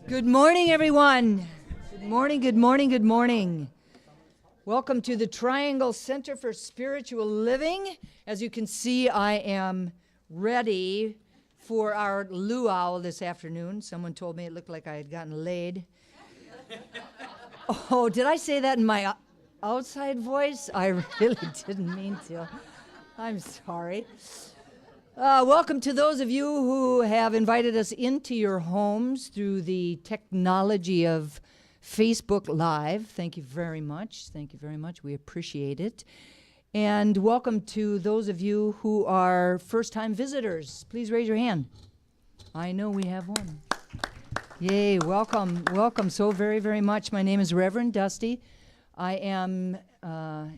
Good morning, everyone. Good morning, good morning, good morning. Welcome to the Triangle Center for Spiritual Living. As you can see, I am ready for our luau this afternoon. Someone told me it looked like I had gotten laid. Oh, did I say that in my outside voice? I really didn't mean to. I'm sorry. Welcome to those of you who have invited us into your homes through the technology of Facebook Live. Thank you very much. Thank you very much. We appreciate it. And welcome to those of you who are first-time visitors. Please raise your hand. I know we have one. Yay, welcome, welcome so very, very much. My name is Reverend Dusty. I am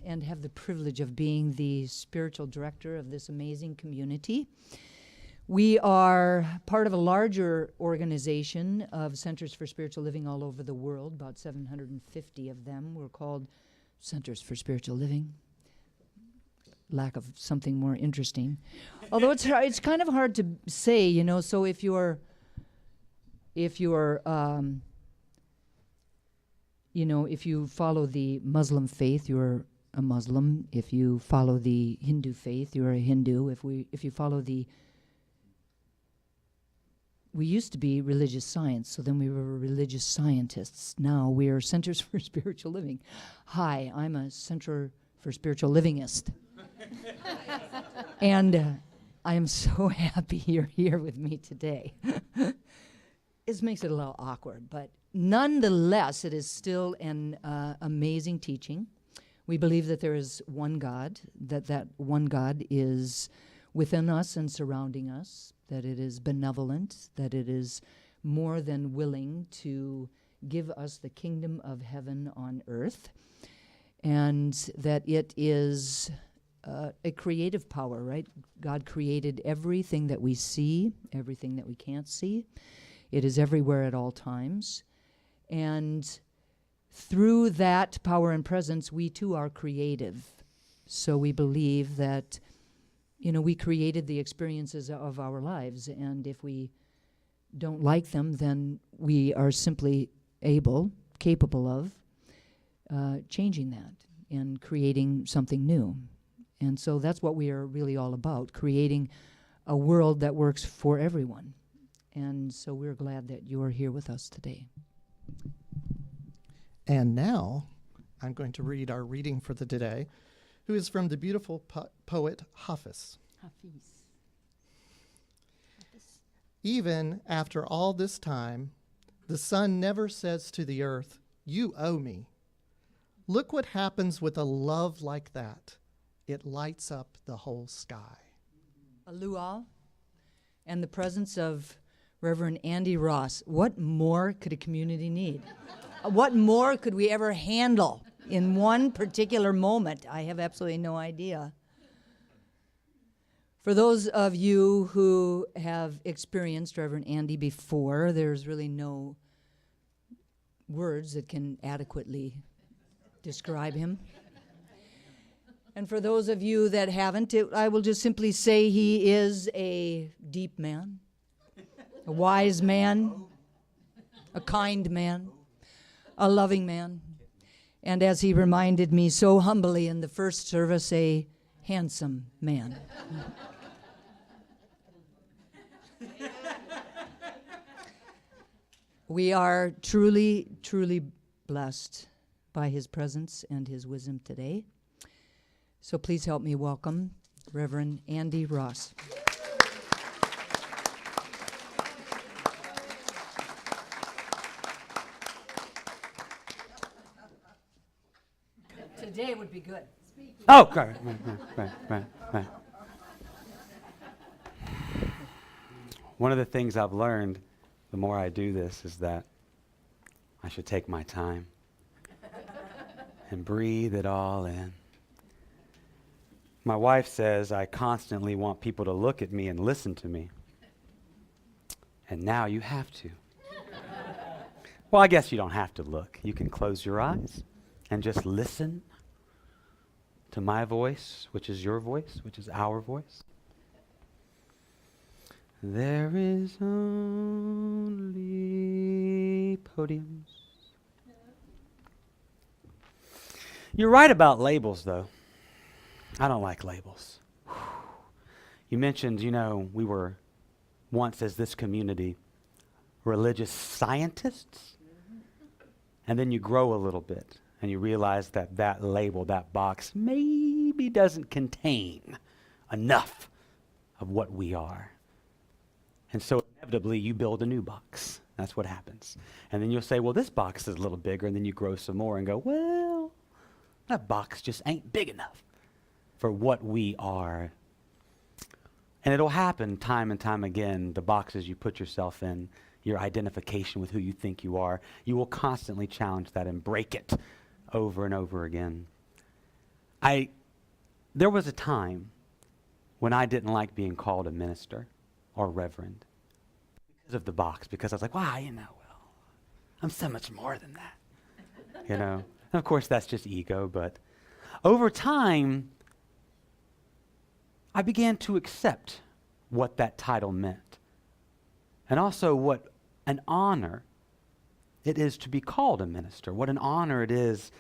and have the privilege of being the spiritual director of this amazing community. We are part of a larger organization of Centers for Spiritual Living all over the world, about 750 of them. We're called Centers for Spiritual Living. Lack of something more interesting. Although it's kind of hard to say, you know, so if you're if you follow the Muslim faith, you're a Muslim. If you follow the Hindu faith, you're a Hindu. If you follow we used to be religious science, so then we were religious scientists. Now we are Centers for Spiritual Living. Hi, I'm a Center for Spiritual Livingist. And I am so happy you're here with me today. This makes it a little awkward, but nonetheless, it is still an amazing teaching. We believe that there is one God, that one God is within us and surrounding us, that it is benevolent, that it is more than willing to give us the kingdom of heaven on earth, and that it is a creative power, right? God created everything that we see, everything that we can't see. It is everywhere at all times. And through that power and presence, we too are creative. So we believe that, you know, we created the experiences of our lives. And if we don't like them, then we are simply capable of changing that and creating something new. And so that's what we are really all about, creating a world that works for everyone. And so we're glad that you are here with us today. And now I'm going to read our reading for the day, who is from the beautiful poet Hafiz. Even after all this time, the sun never says to the earth, "You owe me." Look what happens with a love like that. It lights up the whole sky. A luau and the presence of Reverend Andy Ross. What more could a community need? What more could we ever handle in one particular moment? I have absolutely no idea. For those of you who have experienced Reverend Andy before, there's really no words that can adequately describe him. And for those of you that haven't, I will just simply say he is a deep man, a wise man, a kind man, a loving man, and as he reminded me so humbly in the first service, a handsome man. We are truly, truly blessed by his presence and his wisdom today. So please help me welcome Reverend Andy Ross. Today would be good. Oh, right. One of the things I've learned, the more I do this, is that I should take my time and breathe it all in. My wife says I constantly want people to look at me and listen to me. And now you have to. Well, I guess you don't have to look. You can close your eyes and just listen to my voice, which is your voice, which is our voice. There is only podiums. You're right about labels, though. I don't like labels. You mentioned, we were once, as this community, religious scientists. And then you grow a little bit and you realize that that label, that box, maybe doesn't contain enough of what we are. And so inevitably you build a new box. That's what happens. And then you'll say, well, this box is a little bigger. And then you grow some more and go, well, that box just ain't big enough for what we are. And it'll happen time and time again, the boxes you put yourself in, your identification with who you think you are. You will constantly challenge that and break it over and over again. There was a time when I didn't like being called a minister or reverend because of the box, because I was like, wow, I'm so much more than that. And of course, that's just ego, but over time, I began to accept what that title meant, and also what an honor it is to be called a minister, what an honor it is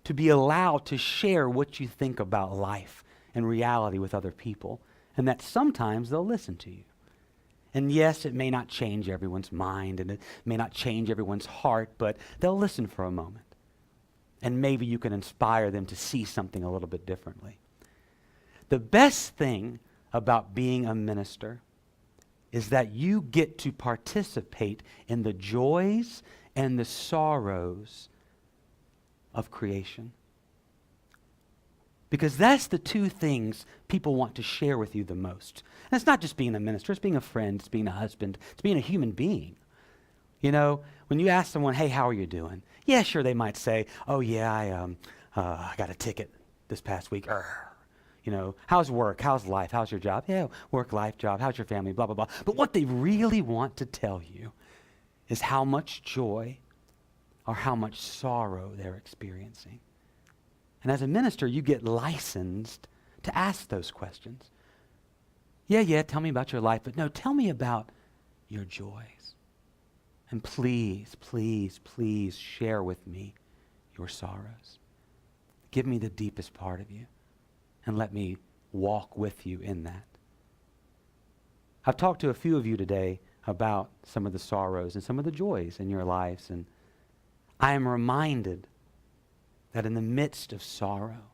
to be allowed to share what you think about life and reality with other people, and that sometimes they'll listen to you. And yes, it may not change everyone's mind, and it may not change everyone's heart, but they'll listen for a moment. And maybe you can inspire them to see something a little bit differently. The best thing about being a minister is that you get to participate in the joys and the sorrows of creation. Because that's the two things people want to share with you the most. And it's not just being a minister, it's being a friend, it's being a husband, it's being a human being. When you ask someone, hey, how are you doing? Yeah, sure, they might say, oh yeah, I got a ticket this past week. How's work? How's life? How's your job? Yeah, work, life, job. How's your family? Blah, blah, blah. But what they really want to tell you is how much joy or how much sorrow they're experiencing. And as a minister, you get licensed to ask those questions. Yeah, tell me about your life, but no, tell me about your joys. And please, please, please share with me your sorrows. Give me the deepest part of you, and let me walk with you in that. I've talked to a few of you today about some of the sorrows and some of the joys in your lives, and I am reminded that in the midst of sorrow,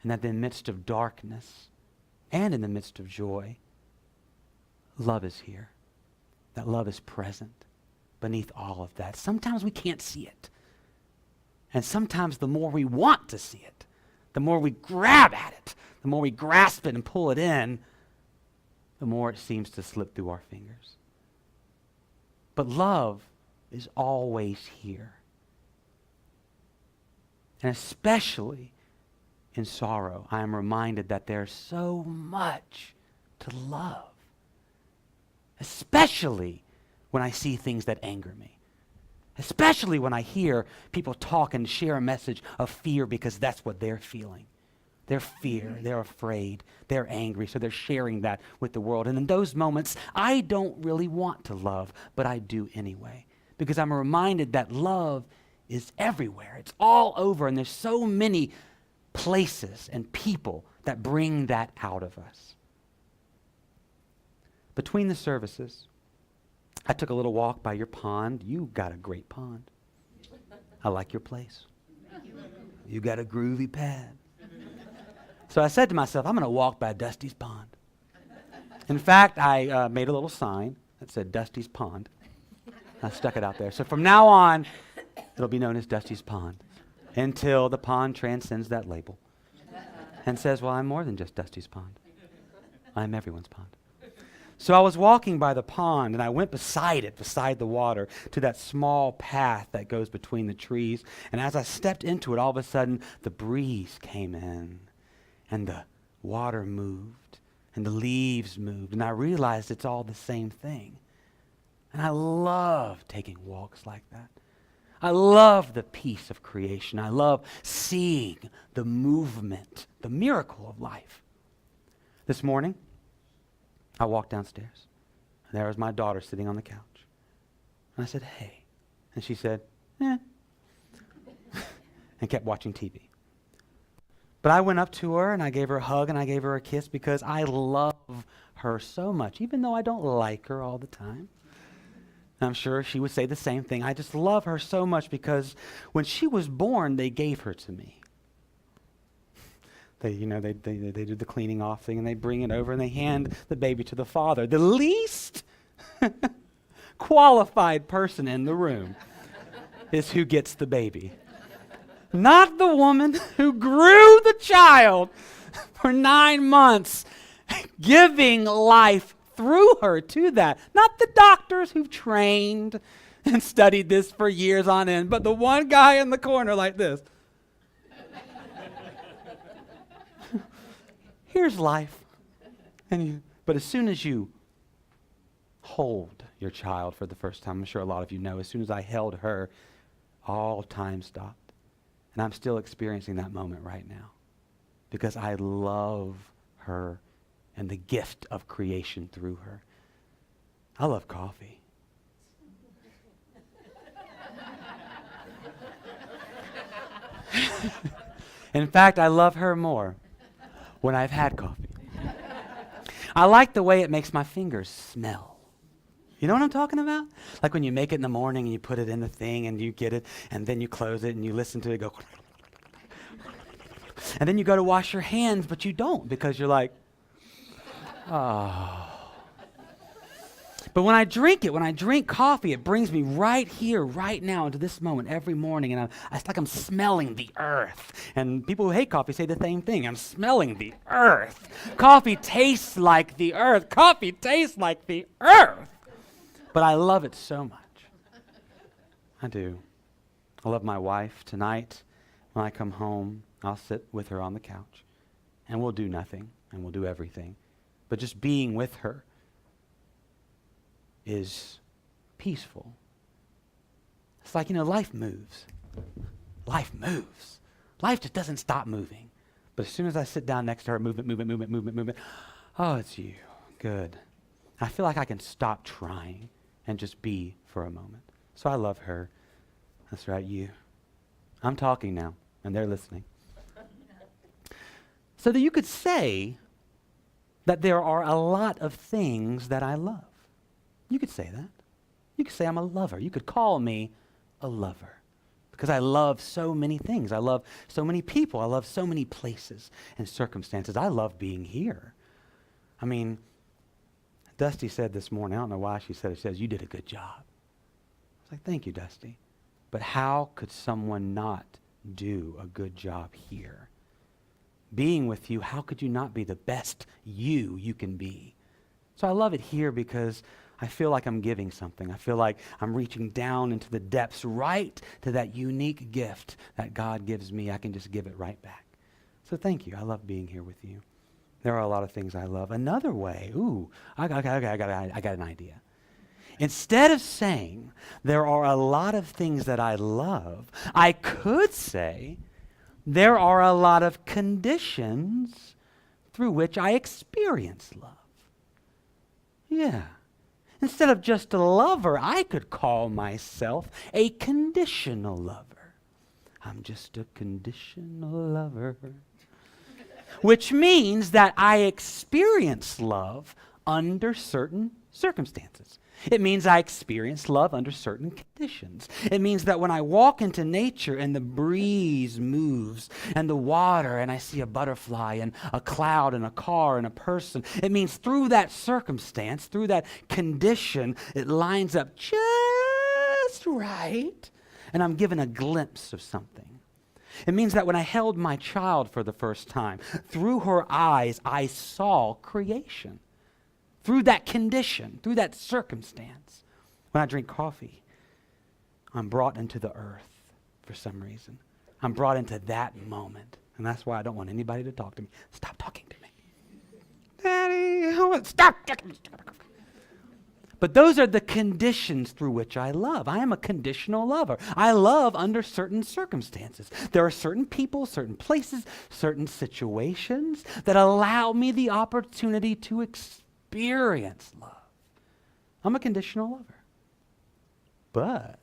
and that in the midst of darkness, and in the midst of joy, love is here. That love is present beneath all of that. Sometimes we can't see it. And sometimes the more we want to see it, the more we grab at it, the more we grasp it and pull it in, the more it seems to slip through our fingers. But love is always here. And especially in sorrow, I am reminded that there's so much to love. Especially when I see things that anger me. Especially when I hear people talk and share a message of fear because that's what they're feeling. They're fear, they're afraid, they're angry, so they're sharing that with the world. And in those moments, I don't really want to love, but I do anyway. Because I'm reminded that love is everywhere. It's all over, and there's so many places and people that bring that out of us. Between the services, I took a little walk by your pond. You got a great pond. I like your place. You got a groovy pad. So I said to myself, I'm going to walk by Dusty's pond. In fact, I made a little sign that said Dusty's pond. I stuck it out there. So from now on, it'll be known as Dusty's pond until the pond transcends that label and says, well, I'm more than just Dusty's pond. I'm everyone's pond. So I was walking by the pond, and I went beside it, beside the water, to that small path that goes between the trees. And as I stepped into it, all of a sudden, the breeze came in, and the water moved, and the leaves moved, and I realized it's all the same thing. And I love taking walks like that. I love the peace of creation. I love seeing the movement, the miracle of life. This morning, I walked downstairs, and there was my daughter sitting on the couch. And I said, hey, And she said, eh, and kept watching TV. But I went up to her and I gave her a hug and I gave her a kiss because I love her so much, even though I don't like her all the time. And I'm sure she would say the same thing. I just love her so much because when she was born, they gave her to me. They do the cleaning off thing and they bring it over and they hand the baby to the father. The least qualified person in the room is who gets the baby. Not the woman who grew the child for 9 months, giving life through her to that. Not the doctors who've trained and studied this for years on end, but the one guy in the corner like this. Here's life. But as soon as you hold your child for the first time, I'm sure a lot of you know, as soon as I held her, all time stopped. And I'm still experiencing that moment right now because I love her and the gift of creation through her. I love coffee. In fact, I love her more when I've had coffee. I like the way it makes my fingers smell. You know what I'm talking about? Like when you make it in the morning and you put it in the thing and you get it and then you close it and you listen to it go. And then you go to wash your hands, but you don't because you're like, oh. But when I drink coffee, it brings me right here, right now, into this moment every morning. And it's like I'm smelling the earth. And people who hate coffee say the same thing. I'm smelling the earth. Coffee tastes like the earth. Coffee tastes like the earth. But I love it so much. I do. I love my wife. Tonight, when I come home, I'll sit with her on the couch. And we'll do nothing. And we'll do everything. But just being with her is peaceful. It's like, life moves. Life moves. Life just doesn't stop moving. But as soon as I sit down next to her, movement. Oh, it's you. Good. I feel like I can stop trying and just be for a moment. So I love her. That's right, you. I'm talking now, and they're listening. So that you could say that there are a lot of things that I love. You could say that. You could say I'm a lover. You could call me a lover because I love so many things. I love so many people. I love so many places and circumstances. I love being here. I mean, Dusty said this morning, I don't know why she said it, she says, you did a good job. I was like, thank you, Dusty. But how could someone not do a good job here? Being with you, how could you not be the best you can be? So I love it here because I feel like I'm giving something. I feel like I'm reaching down into the depths right to that unique gift that God gives me. I can just give it right back. So thank you. I love being here with you. There are a lot of things I love. Another way, I got an idea. Instead of saying there are a lot of things that I love, I could say there are a lot of conditions through which I experience love. Yeah. Instead of just a lover, I could call myself a conditional lover. I'm just a conditional lover. Which means that I experience love under certain circumstances. It means I experience love under certain conditions. It means that when I walk into nature and the breeze moves and the water and I see a butterfly and a cloud and a car and a person, it means through that circumstance, through that condition, it lines up just right and I'm given a glimpse of something. It means that when I held my child for the first time, through her eyes, I saw creation. Through that condition, through that circumstance. When I drink coffee, I'm brought into the earth for some reason. I'm brought into that moment. And that's why I don't want anybody to talk to me. Stop talking to me. Daddy, stop. But those are the conditions through which I love. I am a conditional lover. I love under certain circumstances. There are certain people, certain places, certain situations that allow me the opportunity to experience love. I'm a conditional lover. But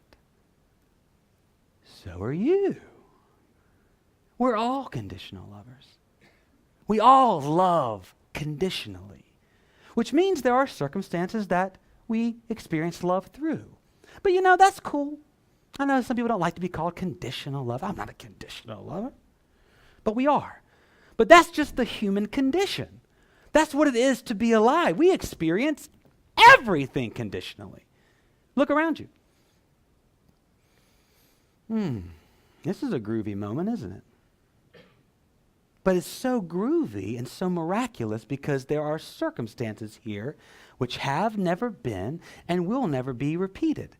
so are you. We're all conditional lovers. We all love conditionally, which means there are circumstances that we experience love through. But you know, that's cool. I know some people don't like to be called conditional love. I'm not a conditional lover, but we are. But that's just the human condition. That's what it is to be alive. We experience everything conditionally. Look around you. This is a groovy moment, isn't it? But it's so groovy and so miraculous because there are circumstances here which have never been and will never be repeated.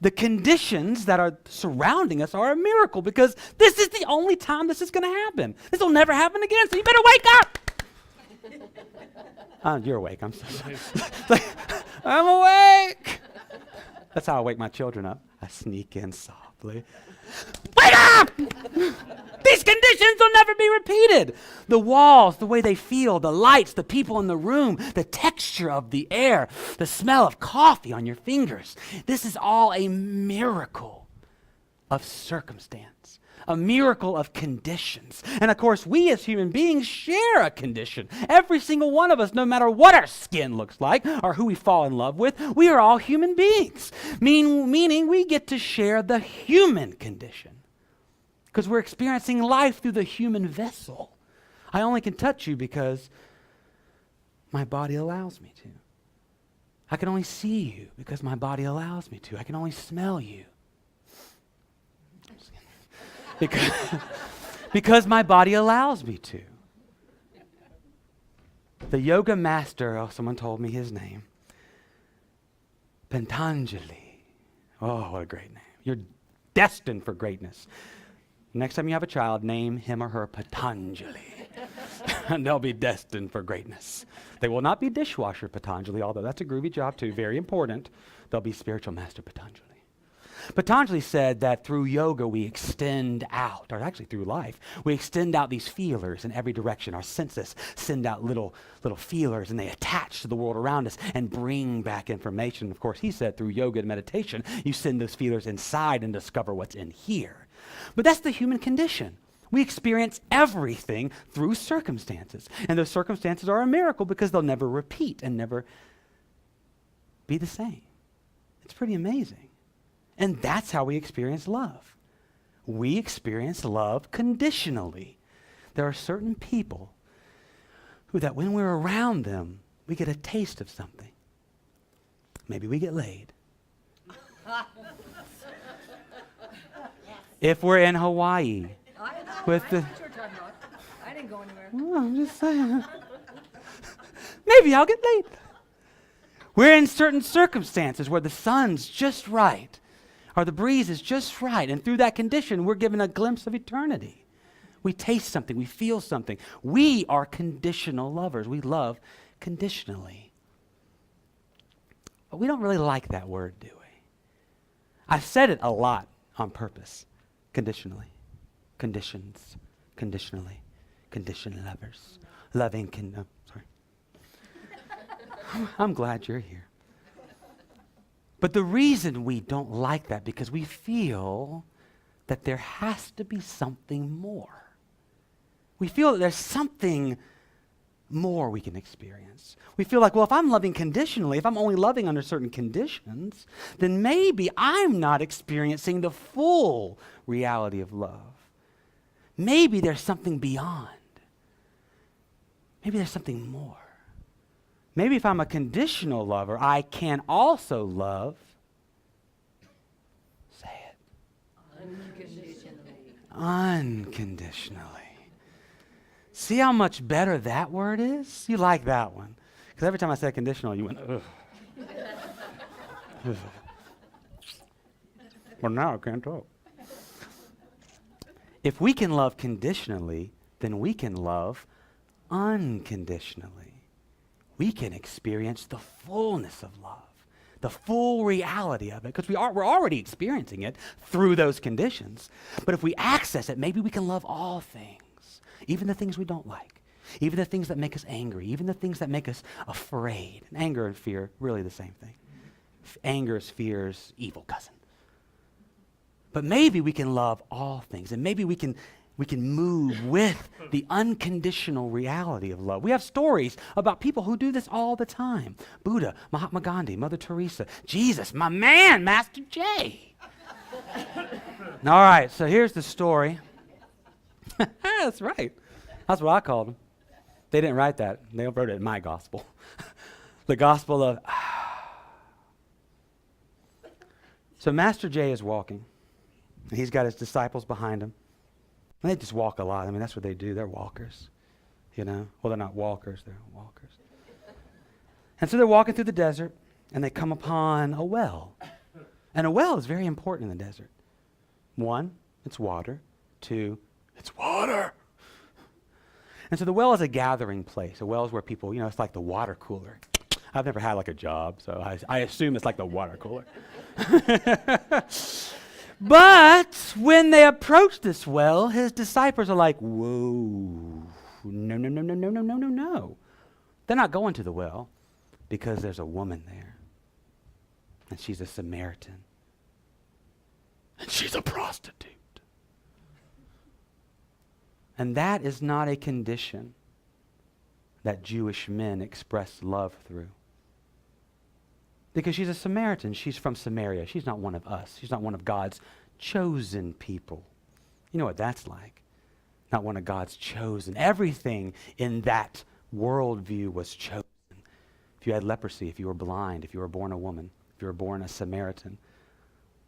The conditions that are surrounding us are a miracle because this is the only time this is going to happen. This will never happen again, so you better wake up. You're awake. I'm so sorry. I'm awake. That's how I wake my children up. I sneak in softly. Wake up! These conditions will never be repeated. The walls, the way they feel, the lights, the people in the room, the texture of the air, the smell of coffee on your fingers. This is all a miracle of circumstance, a miracle of conditions. And of course, we as human beings share a condition. Every single one of us, no matter what our skin looks like or who we fall in love with, we are all human beings, meaning we get to share the human condition. Because we're experiencing life through the human vessel. I only can touch you because my body allows me to. I can only see you because my body allows me to. I can only smell you because my body allows me to. The yoga master, someone told me his name, Patanjali. Oh, what a great name. You're destined for greatness. Next time you have a child, name him or her Patanjali. And they'll be destined for greatness. They will not be dishwasher Patanjali, although that's a groovy job too, very important. They'll be spiritual master Patanjali. Patanjali said that through yoga we extend out, or actually through life, we extend out these feelers in every direction. Our senses send out little feelers and they attach to the world around us and bring back information. Of course, he said through yoga and meditation, you send those feelers inside and discover what's in here. But that's the human condition. We experience everything through circumstances. And those circumstances are a miracle because they'll never repeat and never be the same. It's pretty amazing. And that's how we experience love. We experience love conditionally. There are certain people who that when we're around them, we get a taste of something. Maybe we get laid. If we're in Hawaii with the... I didn't go anywhere. Oh, I'm just saying. Maybe I'll get laid. We're in certain circumstances where the sun's just right or the breeze is just right. And through that condition, we're given a glimpse of eternity. We taste something. We feel something. We are conditional lovers. We love conditionally. But we don't really like that word, do we? I've said it a lot on purpose. Conditionally. Conditions. Conditionally. Conditional lovers. Loving sorry. I'm glad you're here. But the reason we don't like that because we feel that there has to be something more. We feel that there's something more we can experience. We feel like, well, if I'm loving conditionally, if I'm only loving under certain conditions, then maybe I'm not experiencing the full reality of love. Maybe there's something beyond. Maybe there's something more. Maybe if I'm a conditional lover, I can also love, say it, unconditionally. See how much better that word is? You like that one. Because every time I said conditional, you went, ugh. Well, now I can't talk. If we can love conditionally, then we can love unconditionally. We can experience the fullness of love, the full reality of it, because we're already experiencing it through those conditions. But if we access it, maybe we can love all things. Even the things we don't like, even the things that make us angry, even the things that make us afraid. And anger and fear, really the same thing. Anger is fear's evil cousin. But maybe we can love all things, and maybe we can move with the unconditional reality of love. We have stories about people who do this all the time. Buddha, Mahatma Gandhi, Mother Teresa, Jesus, my man, Master J. All right, so here's the story. That's right. That's what I called them. They didn't write that. They wrote it in my gospel. The gospel of... So Master J is walking, and he's got his disciples behind him. And they just walk a lot. I mean, that's what they do. They're walkers, you know. Well, they're not walkers. They're walkers. And so they're walking through the desert, and they come upon a well. And a well is very important in the desert. 1, it's water. 2, it's water. And so the well is a gathering place. A well is where people, you know, it's like the water cooler. I've never had like a job, so I assume it's like the water cooler. But when they approach this well, his disciples are like, whoa, no. They're not going to the well because there's a woman there. And she's a Samaritan. And she's a prostitute. And that is not a condition that Jewish men express love through. Because she's a Samaritan. She's from Samaria. She's not one of us. She's not one of God's chosen people. You know what that's like. Not one of God's chosen. Everything in that worldview was chosen. If you had leprosy, if you were blind, if you were born a woman, if you were born a Samaritan,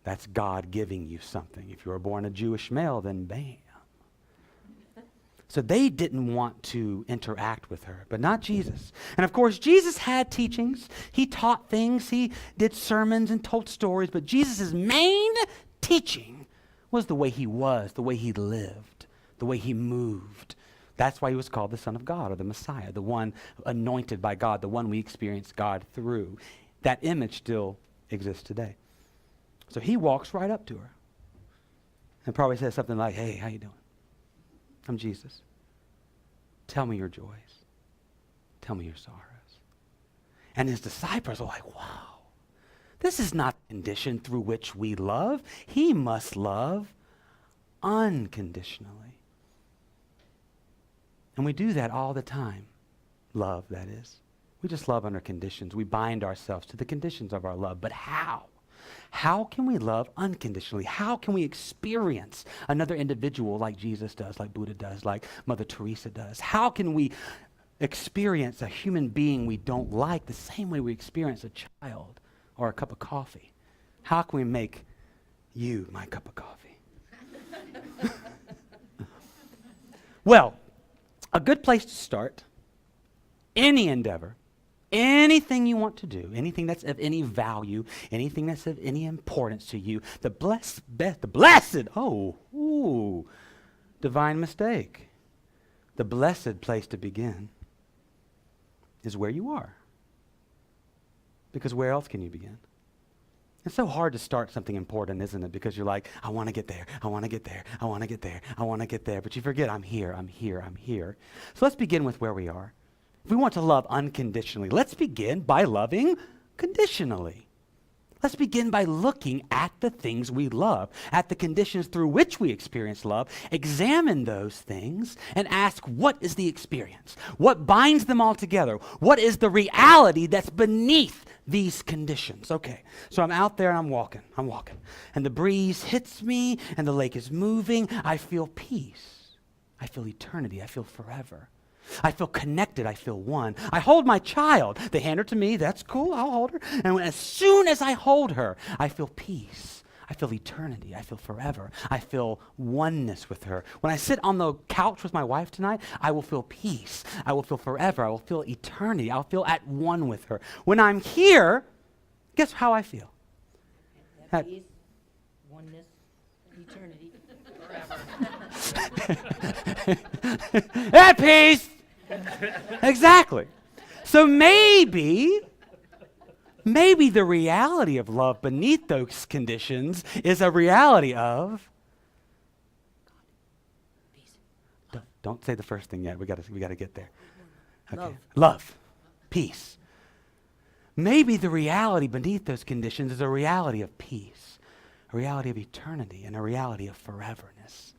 that's God giving you something. If you were born a Jewish male, then bam. So they didn't want to interact with her, but not Jesus. And of course, Jesus had teachings. He taught things. He did sermons and told stories. But Jesus' main teaching was the way he was, the way he lived, the way he moved. That's why he was called the Son of God, or the Messiah, the one anointed by God, the one we experience God through. That image still exists today. So he walks right up to her and probably says something like, hey, how you doing? I'm Jesus. Tell me your joys. Tell me your sorrows. And his disciples are like, wow, this is not the condition through which we love. He must love unconditionally. And we do that all the time. Love, that is. We just love under conditions. We bind ourselves to the conditions of our love. But how? How can we love unconditionally? How can we experience another individual like Jesus does, like Buddha does, like Mother Teresa does? How can we experience a human being we don't like the same way we experience a child or a cup of coffee? How can we make you my cup of coffee? Well, a good place to start any endeavor, anything you want to do, anything that's of any value, anything that's of any importance to you, the blessed, divine mistake. The blessed place to begin is where you are. Because where else can you begin? It's so hard to start something important, isn't it? Because you're like, I want to get there, I want to get there, I want to get there, I want to get there. But you forget, I'm here. So let's begin with where we are. If we want to love unconditionally, let's begin by loving conditionally. Let's begin by looking at the things we love, at the conditions through which we experience love, examine those things, and ask, what is the experience? What binds them all together? What is the reality that's beneath these conditions? Okay, so I'm out there and I'm walking. And the breeze hits me, and the lake is moving. I feel peace. I feel eternity. I feel forever. I feel connected. I feel one. I hold my child. They hand her to me. That's cool. I'll hold her. And as soon as I hold her, I feel peace. I feel eternity. I feel forever. I feel oneness with her. When I sit on the couch with my wife tonight, I will feel peace. I will feel forever. I will feel eternity. I'll feel at one with her. When I'm here, guess how I feel? At peace, oneness, eternity, forever. At peace! Exactly. So maybe the reality of love beneath those conditions is a reality of peace. Don't say the first thing yet. We got to get there. Okay. Love. Peace. Maybe the reality beneath those conditions is a reality of peace, a reality of eternity, and a reality of foreverness.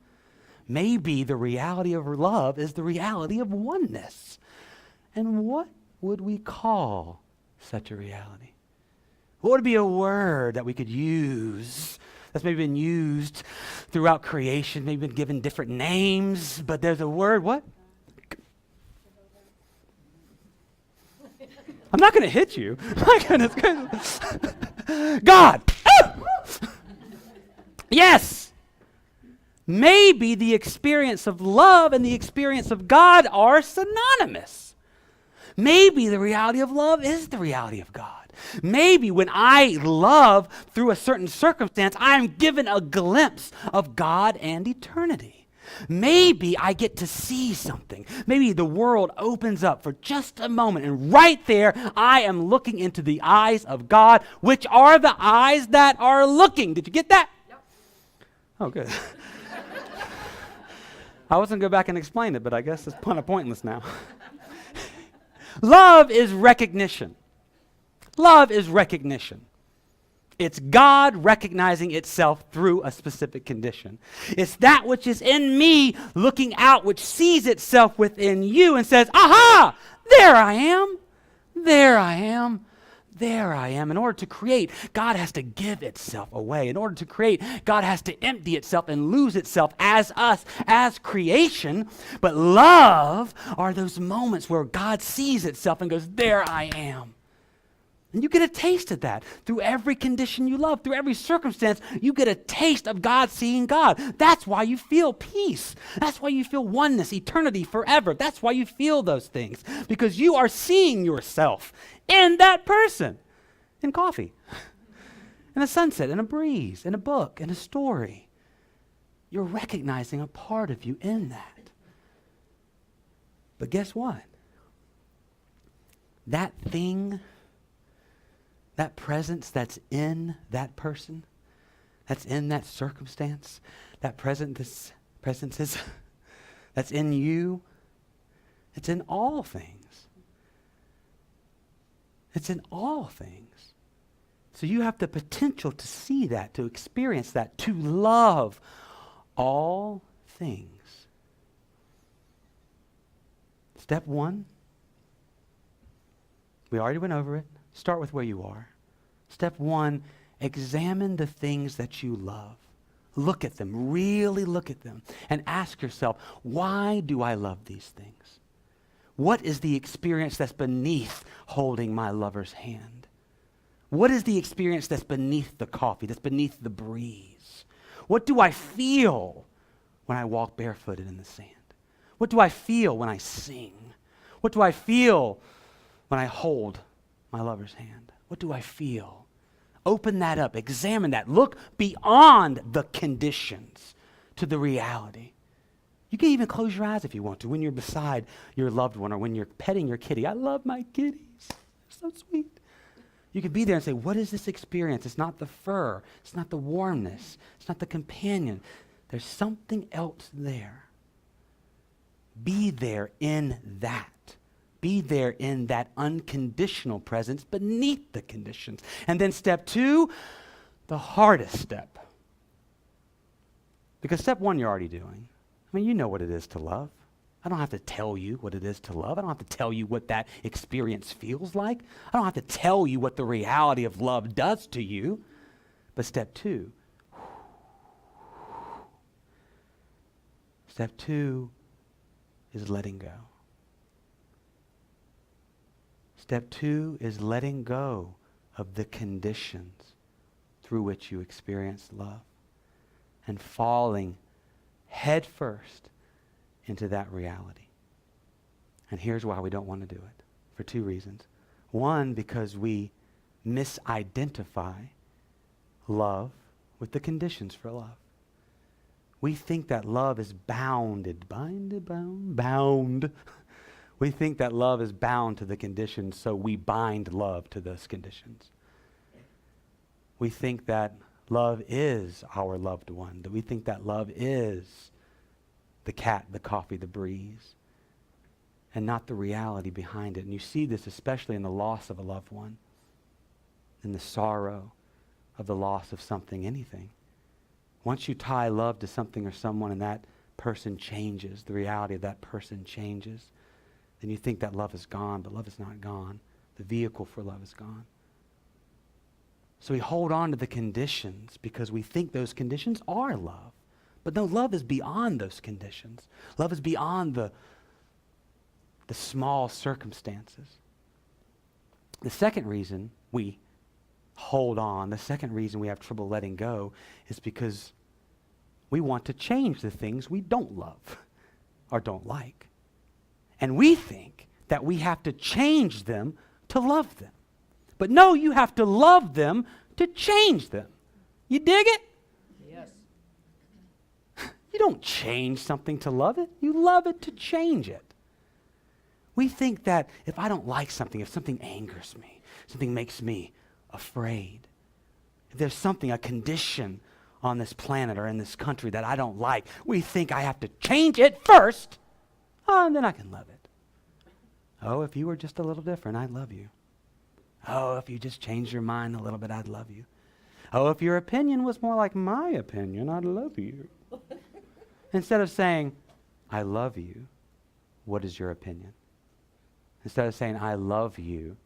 Maybe the reality of love is the reality of oneness. And what would we call such a reality? What would be a word that we could use that's maybe been used throughout creation, maybe been given different names, but there's a word, what? I'm not going to hit you. My goodness. God. Yes. Maybe the experience of love and the experience of God are synonymous. Maybe the reality of love is the reality of God. Maybe when I love through a certain circumstance, I am given a glimpse of God and eternity. Maybe I get to see something. Maybe the world opens up for just a moment, and right there, I am looking into the eyes of God, which are the eyes that are looking. Did you get that? Yep. Oh, good. I wasn't going to go back and explain it, but I guess it's kind of pointless now. Love is recognition. Love is recognition. It's God recognizing itself through a specific condition. It's that which is in me looking out, which sees itself within you and says, aha, there I am, there I am, there I am. In order to create, God has to give itself away. In order to create, God has to empty itself and lose itself as us, as creation. But love are those moments where God sees itself and goes, there I am. And you get a taste of that through every condition you love, through every circumstance. You get a taste of God seeing God. That's why you feel peace. That's why you feel oneness, eternity, forever. That's why you feel those things, because you are seeing yourself in that person, in coffee, in a sunset, in a breeze, in a book, in a story. You're recognizing a part of you in that. But guess what? That thing, that presence that's in that person, that's in that circumstance, that presence is, that's in you, it's in all things. It's in all things. So you have the potential to see that, to experience that, to love all things. Step one, we already went over it. Start with where you are. Step one, examine the things that you love. Look at them, really look at them, and ask yourself, why do I love these things? What is the experience that's beneath holding my lover's hand? What is the experience that's beneath the coffee, that's beneath the breeze? What do I feel when I walk barefooted in the sand? What do I feel when I sing? What do I feel when I hold my lover's hand? What do I feel? Open that up, examine that, look beyond the conditions to the reality. You can even close your eyes if you want to when you're beside your loved one or when you're petting your kitty. I love my kitties. They're so sweet. You can be there and say, what is this experience? It's not the fur. It's not the warmness. It's not the companion. There's something else there. Be there in that. Be there in that unconditional presence beneath the conditions. And then step two, the hardest step. Because step one you're already doing. I mean, you know what it is to love. I don't have to tell you what it is to love. I don't have to tell you what that experience feels like. I don't have to tell you what the reality of love does to you. But step two. Step two is letting go. Step two is letting go of the conditions through which you experience love and falling head first into that reality. And here's why we don't want to do it, for two reasons. One, because we misidentify love with the conditions for love. We think that love is bound. We think that love is bound to the conditions, so we bind love to those conditions. We think that love is our loved one, that we think that love is the cat, the coffee, the breeze, and not the reality behind it. And you see this especially in the loss of a loved one, in the sorrow of the loss of something, anything. Once you tie love to something or someone and that person changes, the reality of that person changes, then you think that love is gone, but love is not gone. The vehicle for love is gone. So we hold on to the conditions because we think those conditions are love. But no, love is beyond those conditions. Love is beyond the small circumstances. The second reason we hold on, the second reason we have trouble letting go is because we want to change the things we don't love or don't like. And we think that we have to change them to love them. But no, you have to love them to change them. You dig it? Yes. You don't change something to love it. You love it to change it. We think that if I don't like something, if something angers me, something makes me afraid, if there's something, a condition on this planet or in this country that I don't like, we think I have to change it first, and then I can love it. Oh, if you were just a little different, I'd love you. Oh, if you just changed your mind a little bit, I'd love you. Oh, if your opinion was more like my opinion, I'd love you. Instead of saying, I love you, what is your opinion? Instead of saying, I love you,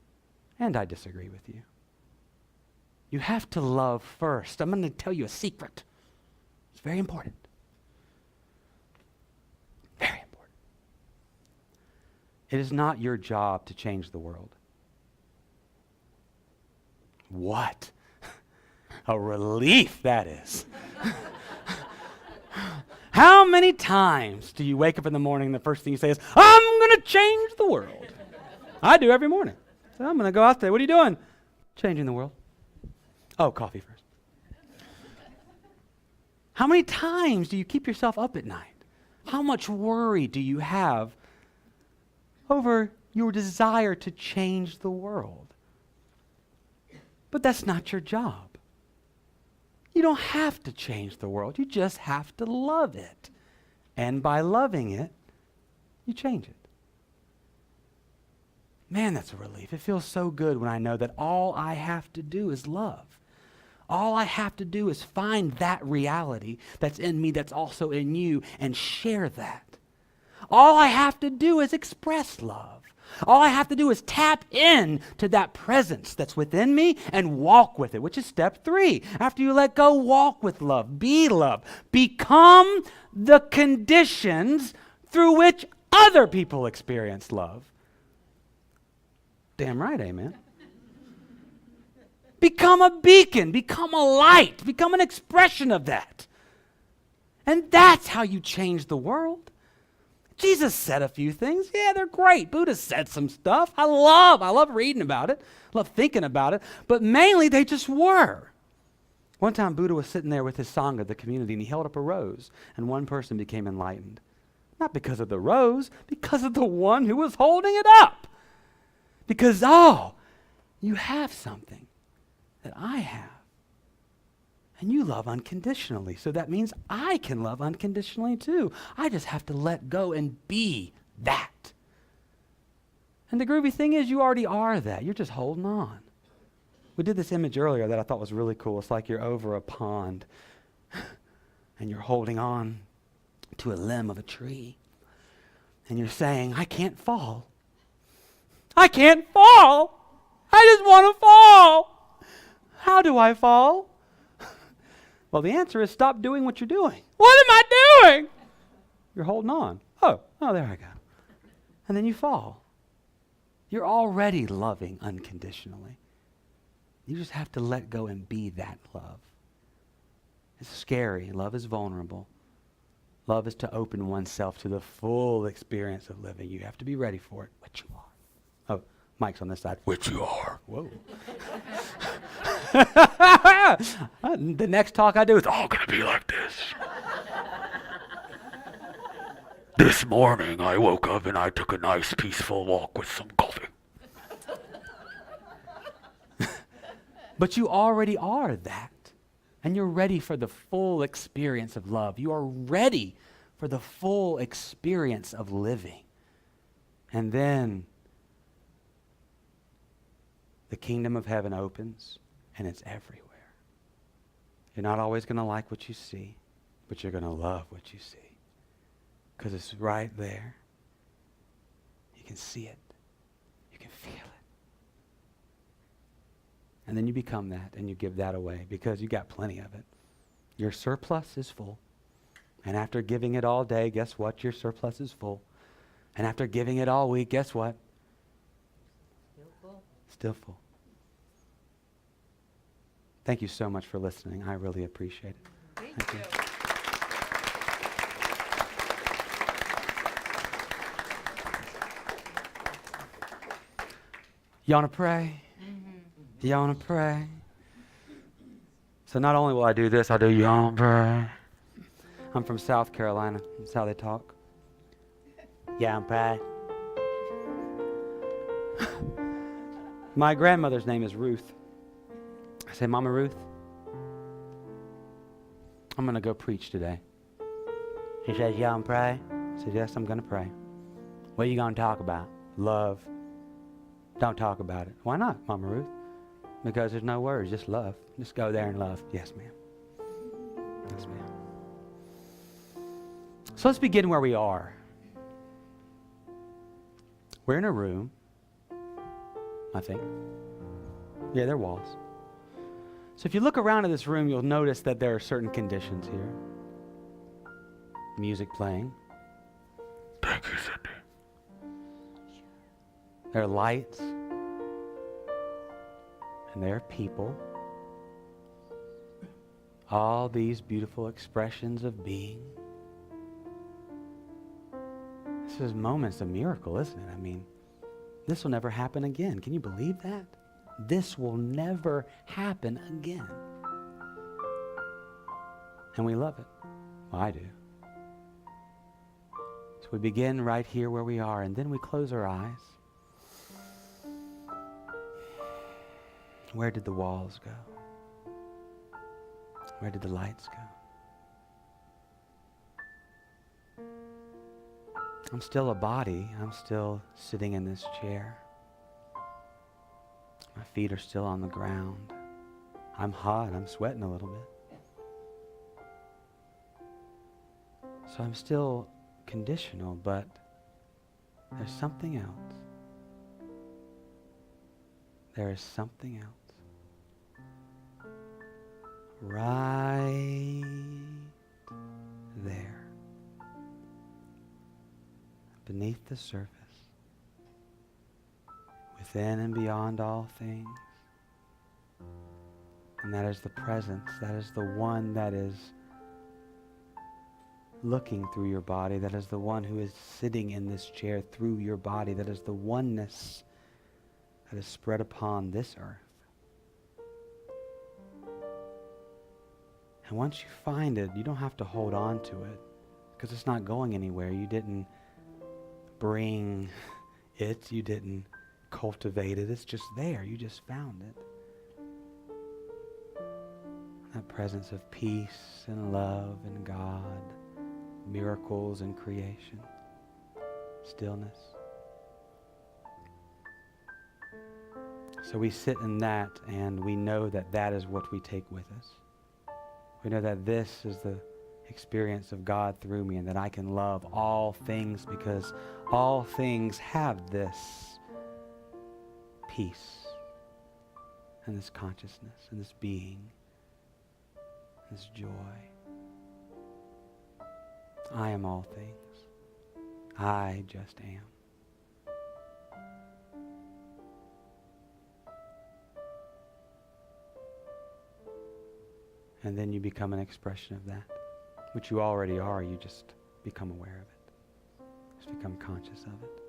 and I disagree with you. You have to love first. I'm going to tell you a secret. It's very important. Very important. It is not your job to change the world. What a relief that is. How many times do you wake up in the morning and the first thing you say is, I'm going to change the world? I do every morning. So I'm going to go out there. What are you doing? Changing the world. Oh, coffee first. How many times do you keep yourself up at night? How much worry do you have over your desire to change the world? But that's not your job. You don't have to change the world. You just have to love it. And by loving it, you change it. Man, that's a relief. It feels so good when I know that all I have to do is love. All I have to do is find that reality that's in me that's also in you and share that. All I have to do is express love. All I have to do is tap in to that presence that's within me and walk with it, which is step 3. After you let go, walk with love. Be love. Become the conditions through which other people experience love. Damn right, amen. Become a beacon. Become a light. Become an expression of that. And that's how you change the world. Jesus said a few things. Yeah, they're great. Buddha said some stuff. I love reading about it. I love thinking about it. But mainly they just were. One time Buddha was sitting there with his Sangha, the community, and he held up a rose, and one person became enlightened. Not because of the rose, because of the one who was holding it up. Because, you have something that I have. And you love unconditionally. So that means I can love unconditionally too. I just have to let go and be that. And the groovy thing is you already are that. You're just holding on. We did this image earlier that I thought was really cool. It's like you're over a pond and you're holding on to a limb of a tree. And you're saying, I can't fall. I can't fall. I just want to fall. How do I fall? Well, the answer is stop doing what you're doing. What am I doing? You're holding on. Oh, there I go. And then you fall. You're already loving unconditionally. You just have to let go and be that love. It's scary. Love is vulnerable. Love is to open oneself to the full experience of living. You have to be ready for it, which you are. Oh, Mike's on this side, which you are. Whoa. The next talk I do is all going to be like this. This morning I woke up and I took a nice peaceful walk with some coffee. But you already are that. And you're ready for the full experience of love. You are ready for the full experience of living. And then the kingdom of heaven opens and it's everywhere. You're not always going to like what you see, but you're going to love what you see. Because it's right there. You can see it. You can feel it. And then you become that and you give that away because you got plenty of it. Your surplus is full. And after giving it all day, guess what? Your surplus is full. And after giving it all week, guess what? Still full. Still full. Thank you so much for listening. I really appreciate it. Thank you. You want to pray? You want to pray? So not only will I do this, I'll do you want to pray. I'm from South Carolina. That's how they talk. Yeah, I'm pray. My grandmother's name is Ruth. I say, Mama Ruth, I'm going to go preach today. She says, yeah, I'm pray. I said, yes, I'm going to pray. What are you going to talk about? Love. Don't talk about it. Why not, Mama Ruth? Because there's no words, just love. Just go there and love. Yes, ma'am. Yes, ma'am. So let's begin where we are. We're in a room, I think. Yeah, there are walls. So if you look around in this room, you'll notice that there are certain conditions here. Music playing. Thank you, Cindy. There are lights. And there are people. All these beautiful expressions of being. This is moments of miracle, isn't it? I mean, this will never happen again. Can you believe that? This will never happen again. And we love it. Well, I do. So we begin right here where we are, and then we close our eyes. Where did the walls go? Where did the lights go? I'm still a body. I'm still sitting in this chair. My feet are still on the ground. I'm hot. I'm sweating a little bit. So I'm still conditional, but there's something else. There is something else. Right there. Beneath the surface. Within and beyond all things. And that is the presence. That is the one that is looking through your body. That is the one who is sitting in this chair through your body. That is the oneness that is spread upon this earth. And once you find it, you don't have to hold on to it because it's not going anywhere. You didn't bring it. You didn't cultivate it. It's just there. You just found it. That presence of peace and love and God, miracles and creation, stillness. So we sit in that and we know that that is what we take with us. We know that this is the experience of God through me and that I can love all things because all things have this peace and this consciousness and this being, this joy. I am all things. I just am. And then you become an expression of that, which you already are. You just become aware of it. Just become conscious of it.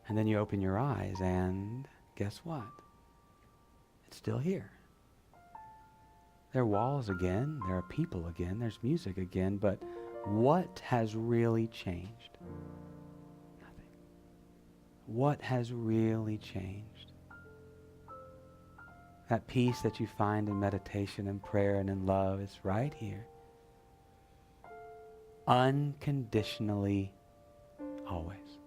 And then you open your eyes and guess what? It's still here. There are walls again. There are people again. There's music again. But what has really changed? Nothing. What has really changed? That peace that you find in meditation and prayer and in love is right here. Unconditionally, always.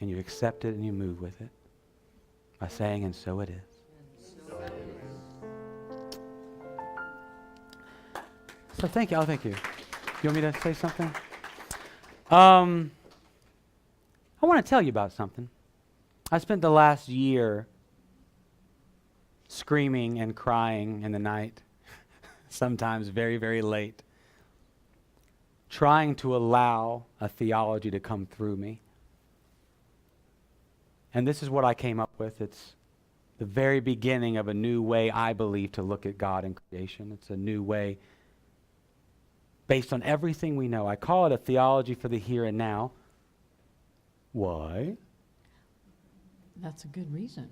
And you accept it and you move with it by saying, and so it is. So thank you. Oh, thank you. You want me to say something? I want to tell you about something. I spent the last year screaming and crying in the night, sometimes very, very late, trying to allow a theology to come through me. And this is what I came up with. It's the very beginning of a new way, I believe, to look at God and creation. It's a new way based on everything we know. I call it a theology for the here and now. Why? That's a good reason.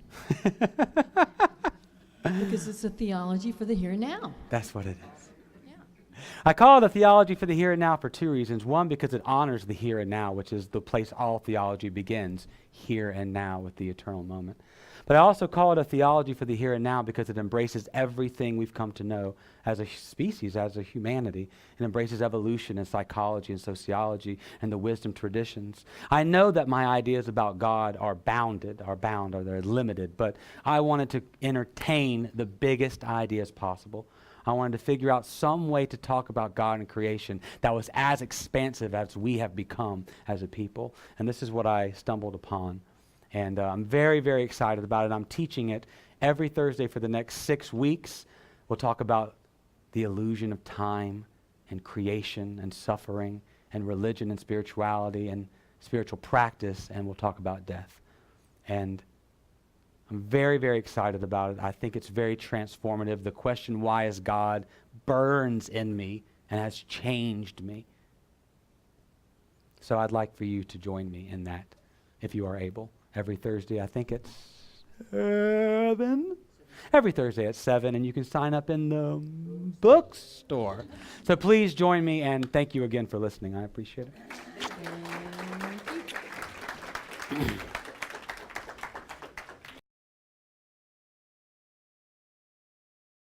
Because it's a theology for the here and now. That's what it is. Yeah. I call it a theology for the here and now for two reasons. One, because it honors the here and now, which is the place all theology begins, here and now with the eternal moment. But I also call it a theology for the here and now because it embraces everything we've come to know as a species, as a humanity. It embraces evolution and psychology and sociology and the wisdom traditions. I know that my ideas about God are bound, or they're limited, but I wanted to entertain the biggest ideas possible. I wanted to figure out some way to talk about God and creation that was as expansive as we have become as a people. And this is what I stumbled upon. And I'm very, very excited about it. I'm teaching it every Thursday for the next 6 weeks. We'll talk about the illusion of time and creation and suffering and religion and spirituality and spiritual practice, and we'll talk about death. And I'm very, very excited about it. I think it's very transformative. The question, why is God, burns in me and has changed me. So I'd like for you to join me in that, if you are able. Every Thursday, I think it's 7. Every Thursday at 7, and you can sign up in the bookstore. So please join me, and thank you again for listening. I appreciate it.